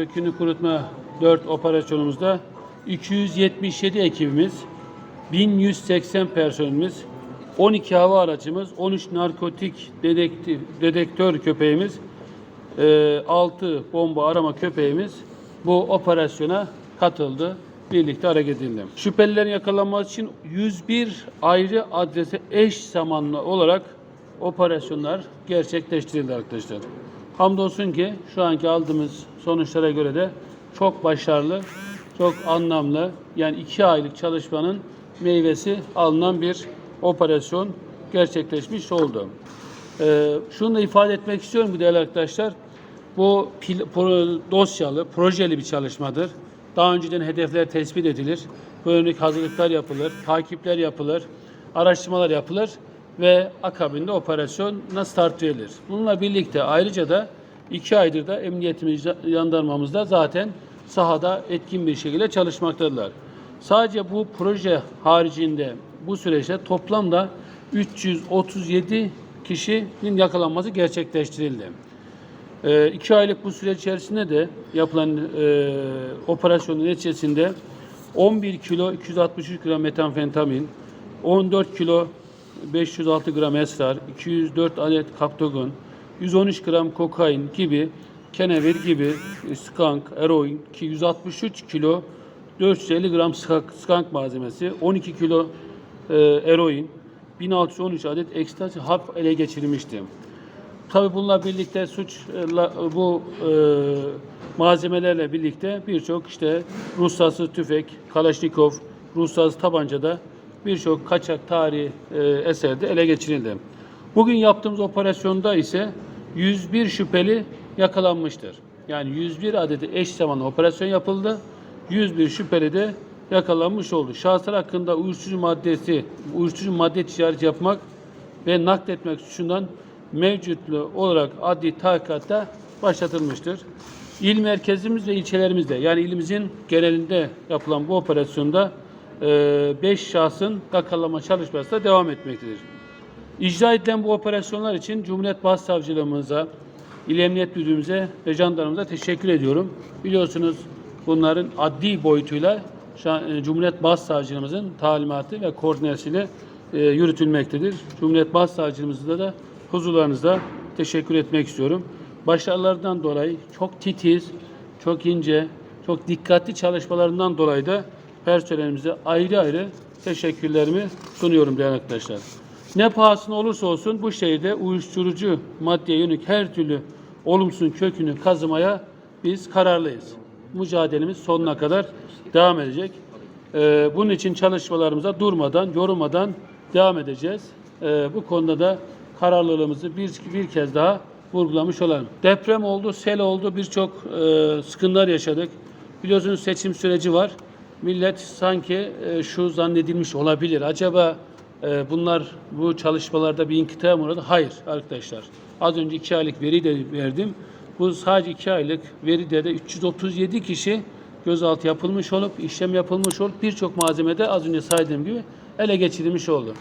kökünü kurutma 4 operasyonumuzda 277 ekibimiz, 1180 personelimiz, 12 hava aracımız, 13 narkotik dedektör köpeğimiz, 6 bomba arama köpeğimiz bu operasyona katıldı. Birlikte hareket edildi. Şüphelilerin yakalanması için 101 ayrı adrese eş zamanlı olarak operasyonlar gerçekleştirildi arkadaşlar. Hamdolsun ki şu anki aldığımız sonuçlara göre de çok başarılı, çok anlamlı, yani 2 aylık çalışmanın meyvesi alınan bir operasyon gerçekleşmiş oldu. Şunu da ifade etmek istiyorum değerli arkadaşlar. Bu dosyalı, projeli bir çalışmadır. Daha önceden hedefler tespit edilir. Bu yönelik hazırlıklar yapılır, takipler yapılır, araştırmalar yapılır ve akabinde operasyona start verilir. Bununla birlikte ayrıca da 2 aydır da emniyetimiz, jandarmamızda zaten sahada etkin bir şekilde çalışmaktadırlar. Sadece bu proje haricinde bu süreçte toplamda 337 kişinin yakalanması gerçekleştirildi. 2 aylık bu süreç içerisinde de yapılan operasyonun neticesinde 11 kilo 263 gram metamfetamin, 14 kilo 506 gram esrar, 204 adet kaptagon, 113 gram kokain gibi, kenevir gibi, skunk, eroin, 163 kilo 450 gram skunk malzemesi, 12 kilo eroin, 1613 adet ekstasi hap ele geçirilmişti. Tabii bununla birlikte bu malzemelerle birlikte birçok işte ruhsatsız tüfek, Kalaşnikov, ruhsatsız tabancada birçok kaçak tarihi eserde ele geçirildi. Bugün yaptığımız operasyonda ise 101 şüpheli yakalanmıştır. Yani 101 adeti eş zamanlı operasyon yapıldı. 101 şüpheli de yakalanmış oldu. Şahıslar hakkında uyuşturucu madde ticareti yapmak ve nakletmek suçundan mevcutlu olarak adli tahkikatta başlatılmıştır. İl merkezimiz ve ilçelerimizde, yani ilimizin genelinde yapılan bu operasyonda 5 şahsın yakalama çalışması da devam etmektedir. İcra edilen bu operasyonlar için Cumhuriyet Başsavcılığımıza, İl Emniyet Müdürümüze ve jandarmamıza teşekkür ediyorum. Biliyorsunuz bunların adli boyutuyla Cumhuriyet Başsavcılığımızın talimatı ve koordinasyonu yürütülmektedir. Cumhuriyet Başsavcılığımızda da huzurlarınızda teşekkür etmek istiyorum. Başarılarından dolayı çok titiz, çok ince, çok dikkatli çalışmalarından dolayı da personelimize ayrı ayrı teşekkürlerimi sunuyorum değerli arkadaşlar. Ne pahasına olursa olsun bu şehirde uyuşturucu maddeye yönelik her türlü olumsuzun kökünü kazımaya biz kararlıyız. Mücadelemiz sonuna kadar devam edecek. Bunun için çalışmalarımıza durmadan, yorulmadan devam edeceğiz. Bu konuda da kararlılığımızı bir kez daha vurgulamış olalım. Deprem oldu, sel oldu, birçok sıkıntılar yaşadık. Biliyorsunuz seçim süreci var. Millet sanki şu zannedilmiş olabilir. Acaba bu çalışmalarda bir inkıta mı uğradı? Hayır arkadaşlar. Az önce 2 aylık veri de verdim. Bu sadece 2 aylık veride de 337 kişi gözaltı yapılmış olup, işlem yapılmış olup birçok malzemede az önce saydığım gibi ele geçirilmiş oldu.